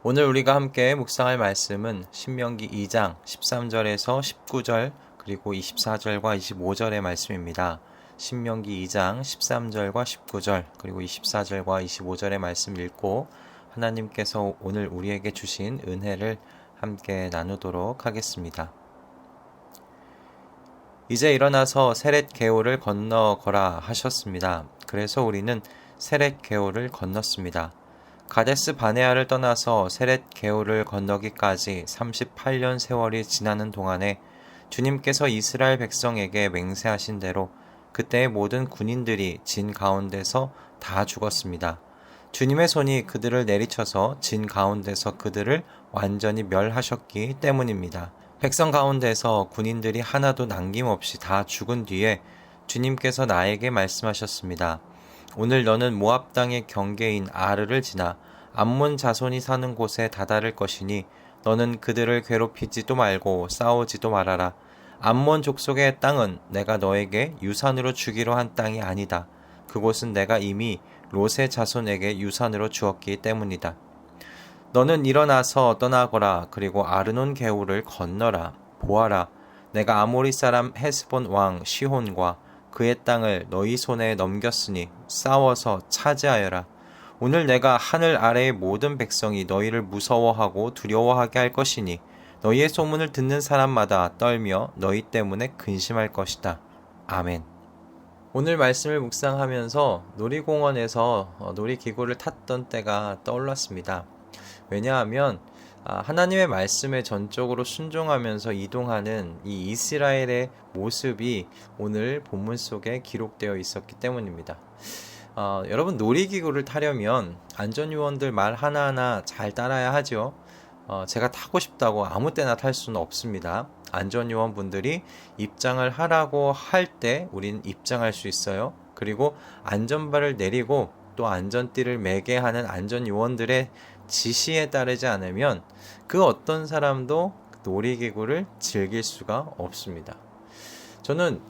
오늘 우리가 함께 묵상할 말씀은 신명기 2장 13절에서 19절 그리고 24절과 25절의 말씀입니다. 신명기 2장 13절과 19절 그리고 24절과 25절의 말씀 읽고 하나님께서 오늘 우리에게 주신 은혜를 함께 나누도록 하겠습니다. 이제 일어나서 세렛 계오를 건너거라 하셨습니다. 그래서 우리는 세렛 계오를 건넜습니다. 가데스 바네아를 떠나서 세렛 계오를 건너기까지 38년 세월이 지나는 동안에 주님께서 이스라엘 백성에게 맹세하신 대로 그때의 모든 군인들이 진 가운데서 다 죽었습니다. 주님의 손이 그들을 내리쳐서 진 가운데서 그들을 완전히 멸하셨기 때문입니다. 백성 가운데서 군인들이 하나도 남김없이 다 죽은 뒤에 주님께서 나에게 말씀하셨습니다. 오늘 너는 모압 땅의 경계인 아르를 지나 암몬 자손이 사는 곳에 다다를 것이니 너는 그들을 괴롭히지도 말고 싸우지도 말아라. 암몬 족속의 땅은 내가 너에게 유산으로 주기로 한 땅이 아니다. 그곳은 내가 이미 롯의 자손에게 유산으로 주었기 때문이다. 너는 일어나서 떠나거라. 그리고 아르논 계오를 건너라. 보아라. 내가 아모리 사람 헤스본 왕 시혼과 그의 땅을 너희 손에 넘겼으니 싸워서 차지하여라. 오늘 내가 하늘 아래의 모든 백성이 너희를 무서워하고 두려워하게 할 것이니 너희의 소문을 듣는 사람마다 떨며 너희 때문에 근심할 것이다. 아멘. 오늘 말씀을 묵상하면서 놀이공원에서 놀이기구를 탔던 때가 떠올랐습니다. 왜냐하면 하나님의 말씀에 전적으로 순종하면서 이동하는 이 이스라엘의 모습이 오늘 본문 속에 기록되어 있었기 때문입니다. 여러분, 놀이기구를 타려면 안전요원들 말 하나하나 잘 따라야 하죠. 제가 타고 싶다고 아무 때나 탈 수는 없습니다. 안전요원분들이 입장을 하라고 할 때 우린 입장할 수 있어요. 그리고 안전바를 내리고 또 안전띠를 매게 하는 안전요원들의 지시에 따르지 않으면 그 어떤 사람도 놀이기구를 즐길 수가 없습니다. 저는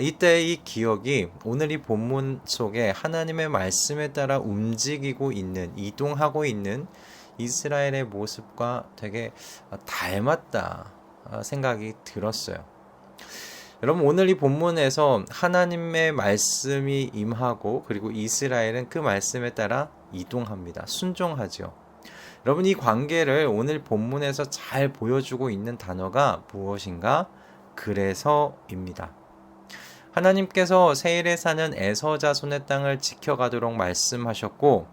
이때의 기억이 오늘 이 본문 속에 하나님의 말씀에 따라 움직이고 있는, 이동하고 있는 이스라엘의 모습과 되게 닮았다 생각이 들었어요. 여러분, 오늘 이 본문에서 하나님의 말씀이 임하고 그리고 이스라엘은 그 말씀에 따라 이동합니다. 순종하죠. 여러분, 이 관계를 오늘 본문에서 잘 보여주고 있는 단어가 무엇인가? 그래서입니다. 하나님께서 세일에 사는 에서 자손의 땅을 지켜가도록 말씀하셨고,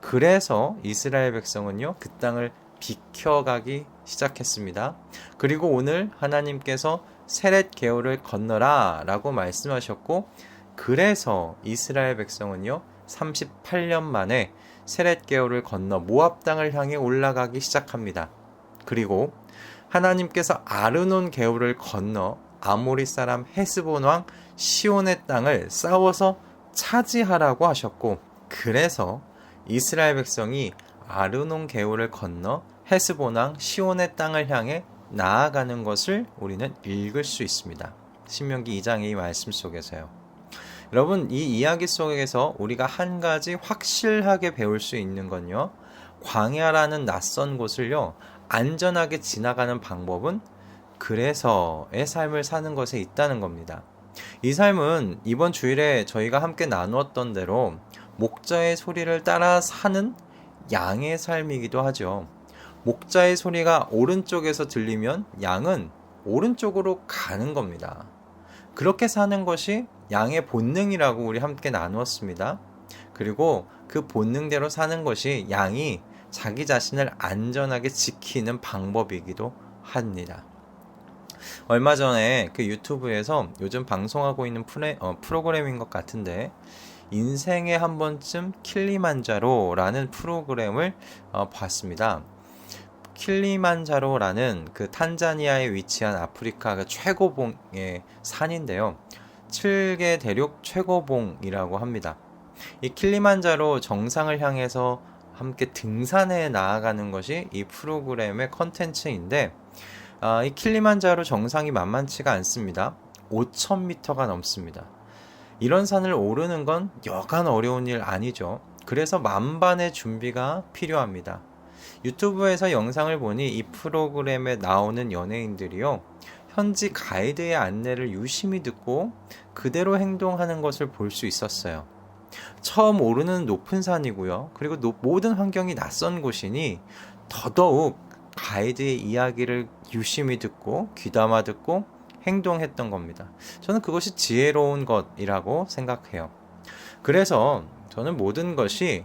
그래서 이스라엘 백성은요, 그 땅을 비켜가기 시작했습니다. 그리고 오늘 하나님께서 세렛 계오를 건너라 라고 말씀하셨고, 그래서 이스라엘 백성은요 38년 만에 세렛 계오를 건너 모압 땅을 향해 올라가기 시작합니다. 그리고 하나님께서 아르논 계오를 건너 아모리 사람 헤스본 왕 시온의 땅을 싸워서 차지하라고 하셨고, 그래서 이스라엘 백성이 아르논 계오를 건너 헤스본 왕 시온의 땅을 향해 나아가는 것을 우리는 읽을 수 있습니다. 신명기 2장의 이 말씀 속에서요. 여러분, 이 이야기 속에서 우리가 한 가지 확실하게 배울 수 있는 건요, 광야라는 낯선 곳을요 안전하게 지나가는 방법은 그래서의 삶을 사는 것에 있다는 겁니다. 이 삶은 이번 주일에 저희가 함께 나누었던 대로 목자의 소리를 따라 사는 양의 삶이기도 하죠. 목자의 소리가 오른쪽에서 들리면 양은 오른쪽으로 가는 겁니다. 그렇게 사는 것이 양의 본능이라고 우리 함께 나누었습니다. 그리고 그 본능대로 사는 것이 양이 자기 자신을 안전하게 지키는 방법이기도 합니다. 얼마 전에 그 유튜브에서 요즘 방송하고 있는 프로그램인 것 같은데, 인생에 한 번쯤 킬리만자로라는 프로그램을 봤습니다. 킬리만자로라는 그 탄자니아에 위치한 아프리카 그 최고봉의 산인데요. 7개 대륙 최고봉이라고 합니다. 이 킬리만자로 정상을 향해서 함께 등산해 나아가는 것이 이 프로그램의 컨텐츠인데, 이 킬리만자로 정상이 만만치가 않습니다. 5,000m가 넘습니다. 이런 산을 오르는 건 여간 어려운 일 아니죠. 그래서 만반의 준비가 필요합니다. 유튜브에서 영상을 보니 이 프로그램에 나오는 연예인들이요, 현지 가이드의 안내를 유심히 듣고 그대로 행동하는 것을 볼 수 있었어요. 처음 오르는 높은 산이고요. 그리고 모든 환경이 낯선 곳이니 더더욱 가이드의 이야기를 유심히 듣고 귀담아 듣고 행동했던 겁니다. 저는 그것이 지혜로운 것이라고 생각해요. 그래서 저는 모든 것이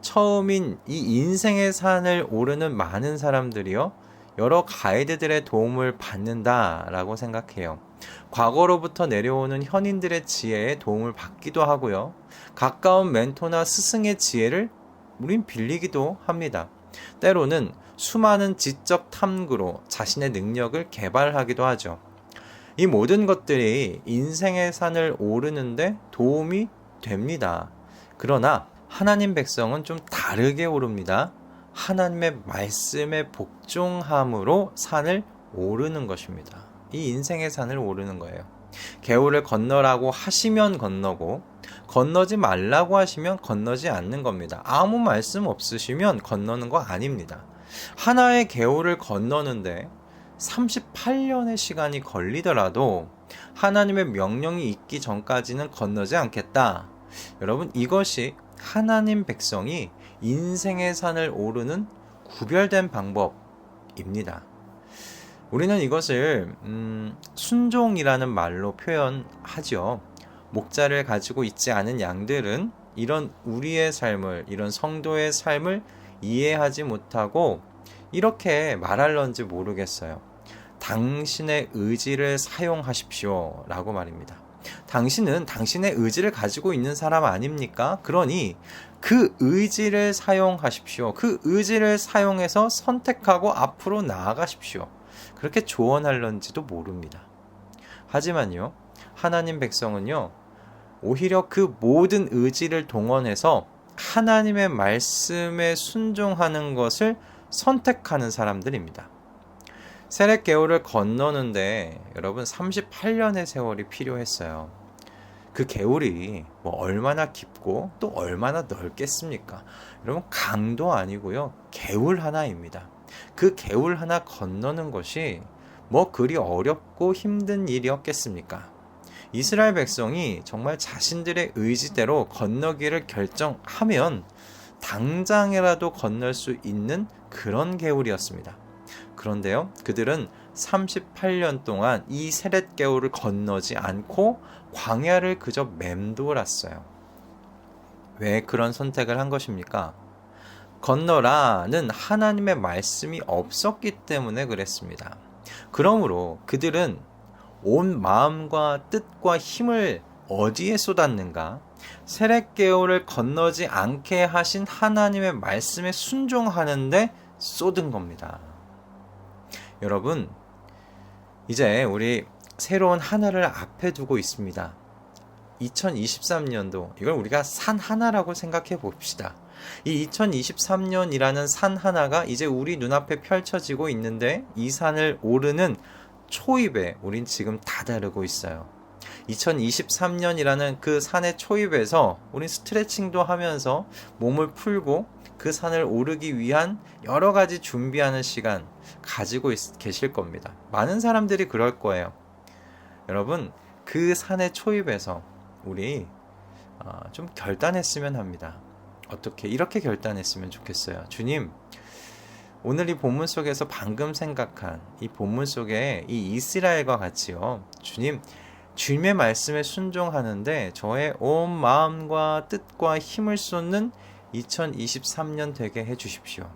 처음인 이 인생의 산을 오르는 많은 사람들이요, 여러 가이드들의 도움을 받는다라고 생각해요. 과거로부터 내려오는 현인들의 지혜에 도움을 받기도 하고요. 가까운 멘토나 스승의 지혜를 우린 빌리기도 합니다. 때로는 수많은 지적 탐구로 자신의 능력을 개발하기도 하죠. 이 모든 것들이 인생의 산을 오르는데 도움이 됩니다. 그러나 하나님 백성은 좀 다르게 오릅니다. 하나님의 말씀에 복종함으로 산을 오르는 것입니다. 이 인생의 산을 오르는 거예요. 개울을 건너라고 하시면 건너고, 건너지 말라고 하시면 건너지 않는 겁니다. 아무 말씀 없으시면 건너는 거 아닙니다. 하나의 개울을 건너는데 38년의 시간이 걸리더라도 하나님의 명령이 있기 전까지는 건너지 않겠다. 여러분, 이것이 하나님 백성이 인생의 산을 오르는 구별된 방법입니다. 우리는 이것을 순종이라는 말로 표현하죠. 목자를 가지고 있지 않은 양들은 이런 우리의 삶을, 이런 성도의 삶을 이해하지 못하고 이렇게 말할런지 모르겠어요. 당신의 의지를 사용하십시오 라고 말입니다. 당신은 당신의 의지를 가지고 있는 사람 아닙니까? 그러니 그 의지를 사용하십시오. 그 의지를 사용해서 선택하고 앞으로 나아가십시오. 그렇게 조언할런지도 모릅니다. 하지만요, 하나님 백성은요, 오히려 그 모든 의지를 동원해서 하나님의 말씀에 순종하는 것을 선택하는 사람들입니다. 세렛 개울을 건너는데 여러분 38년의 세월이 필요했어요. 그 개울이 뭐 얼마나 깊고 또 얼마나 넓겠습니까? 여러분, 강도 아니고요, 개울 하나입니다. 그 개울 하나 건너는 것이 뭐 그리 어렵고 힘든 일이었겠습니까? 이스라엘 백성이 정말 자신들의 의지대로 건너기를 결정하면 당장이라도 건널 수 있는 그런 개울이었습니다. 그런데요, 그들은 38년 동안 이 세렛 개울을 건너지 않고 광야를 그저 맴돌았어요. 왜 그런 선택을 한 것입니까? 건너라는 하나님의 말씀이 없었기 때문에 그랬습니다. 그러므로 그들은 온 마음과 뜻과 힘을 어디에 쏟았는가? 세렛 개울을 건너지 않게 하신 하나님의 말씀에 순종하는데 쏟은 겁니다. 여러분, 이제 우리 새로운 한 해를 앞에 두고 있습니다. 2023년도, 이걸 우리가 산 하나라고 생각해 봅시다. 이 2023년이라는 산 하나가 이제 우리 눈앞에 펼쳐지고 있는데, 이 산을 오르는 초입에 우린 지금 다다르고 있어요. 2023년이라는 그 산의 초입에서 우린 스트레칭도 하면서 몸을 풀고 그 산을 오르기 위한 여러 가지 준비하는 시간 가지고 계실 겁니다. 많은 사람들이 그럴 거예요. 여러분, 그 산의 초입에서 우리 좀 결단했으면 합니다. 어떻게 이렇게 결단했으면 좋겠어요. 주님, 오늘 이 본문 속에서 방금 생각한 이 본문 속에 이 이스라엘과 같이요, 주님, 주님의 말씀에 순종하는데 저의 온 마음과 뜻과 힘을 쏟는 2023년 되게 해주십시오.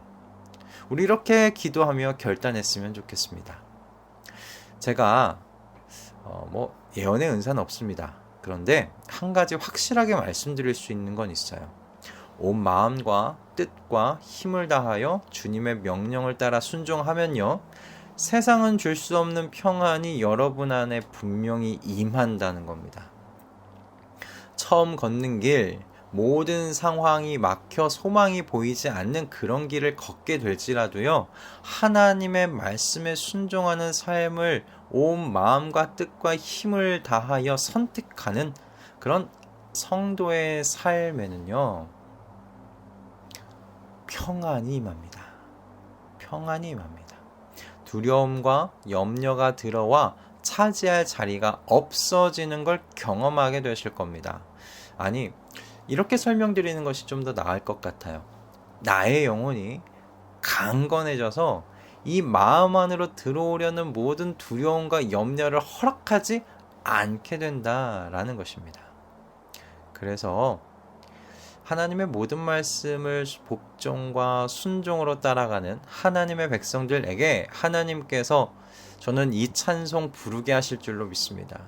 우리 이렇게 기도하며 결단했으면 좋겠습니다. 제가 예언의 은사는 없습니다. 그런데 한 가지 확실하게 말씀드릴 수 있는 건 있어요. 온 마음과 뜻과 힘을 다하여 주님의 명령을 따라 순종하면요, 세상은 줄 수 없는 평안이 여러분 안에 분명히 임한다는 겁니다. 처음 걷는 길, 모든 상황이 막혀 소망이 보이지 않는 그런 길을 걷게 될지라도요, 하나님의 말씀에 순종하는 삶을 온 마음과 뜻과 힘을 다하여 선택하는 그런 성도의 삶에는요, 평안이 임합니다. 평안이 임합니다. 두려움과 염려가 들어와 차지할 자리가 없어지는 걸 경험하게 되실 겁니다. 아니, 이렇게 설명드리는 것이 좀 더 나을 것 같아요. 나의 영혼이 강건해져서 이 마음 안으로 들어오려는 모든 두려움과 염려를 허락하지 않게 된다라는 것입니다. 그래서 하나님의 모든 말씀을 복종과 순종으로 따라가는 하나님의 백성들에게 하나님께서 저는 이 찬송 부르게 하실 줄로 믿습니다.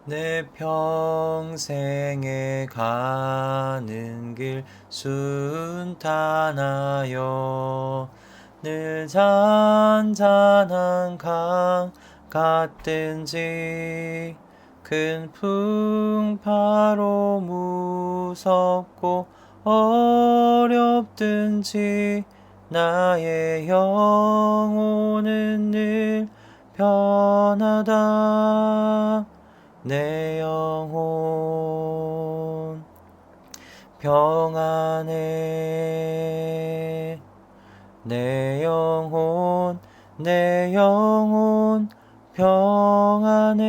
내 평생에 가는 길 순탄하여 늘 잔잔한 강 같든지 큰 풍파로 무섭고 어렵든지 나의 영혼은 늘 편하다. 내 영혼 평안해. 내 영혼 평안해.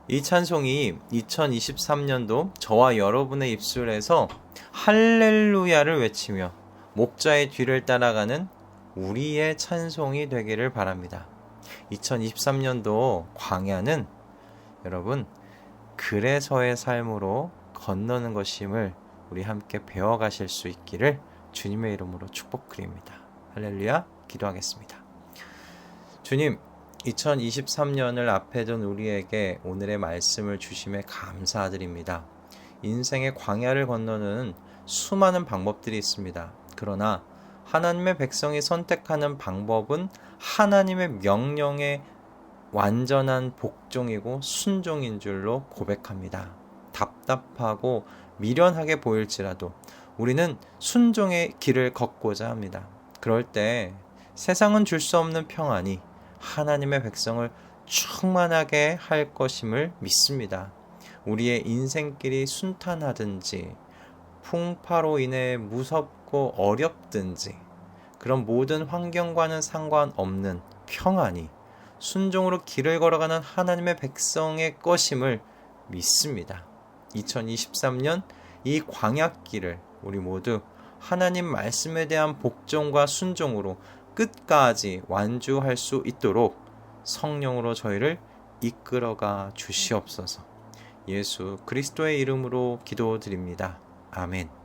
이 찬송이 2023년도 저와 여러분의 입술에서 할렐루야를 외치며 목자의 뒤를 따라가는 우리의 찬송이 되기를 바랍니다. 2023년도 광야는 여러분 그래서의 삶으로 건너는 것임을 우리 함께 배워가실 수 있기를 주님의 이름으로 축복드립니다. 할렐루야. 기도하겠습니다. 주님, 2023년을 앞에 둔 우리에게 오늘의 말씀을 주심에 감사드립니다. 인생의 광야를 건너는 수많은 방법들이 있습니다. 그러나 하나님의 백성이 선택하는 방법은 하나님의 명령에 완전한 복종이고 순종인 줄로 고백합니다. 답답하고 미련하게 보일지라도 우리는 순종의 길을 걷고자 합니다. 그럴 때 세상은 줄 수 없는 평안이 하나님의 백성을 충만하게 할 것임을 믿습니다. 우리의 인생길이 순탄하든지 풍파로 인해 무섭고 어렵든지 그런 모든 환경과는 상관없는 평안이 순종으로 길을 걸어가는 하나님의 백성의 것임을 믿습니다. 2023년 이 광야길을 우리 모두 하나님 말씀에 대한 복종과 순종으로 끝까지 완주할 수 있도록 성령으로 저희를 이끌어가 주시옵소서. 예수 그리스도의 이름으로 기도드립니다. 아멘.